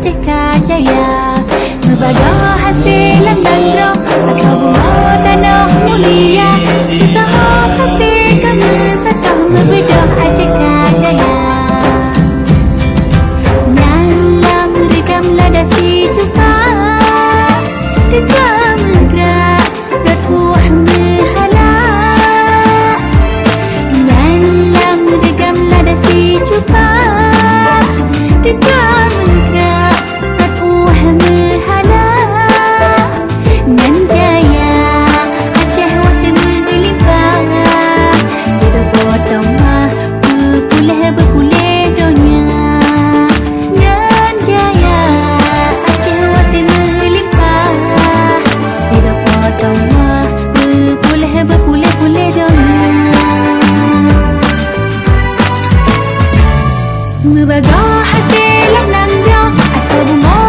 Aceh Kajaya. Berbagai hasil landang asal bunga tanah mulia. Usaha hasil kami setah berbedah Aceh Kajaya. Nyalam rekam lada si juta Dekam gerak berkuah mehala. Nyalam rekam lada si juta Dekam gerak berkuah mehala. Nan jaya Aceh wasir berlimpah. Hidup potong mah berpulih donya. Nan jaya Aceh wasir berlimpah. Hidup potong mah berpulih donya. Berbagai hasil landang asal bunga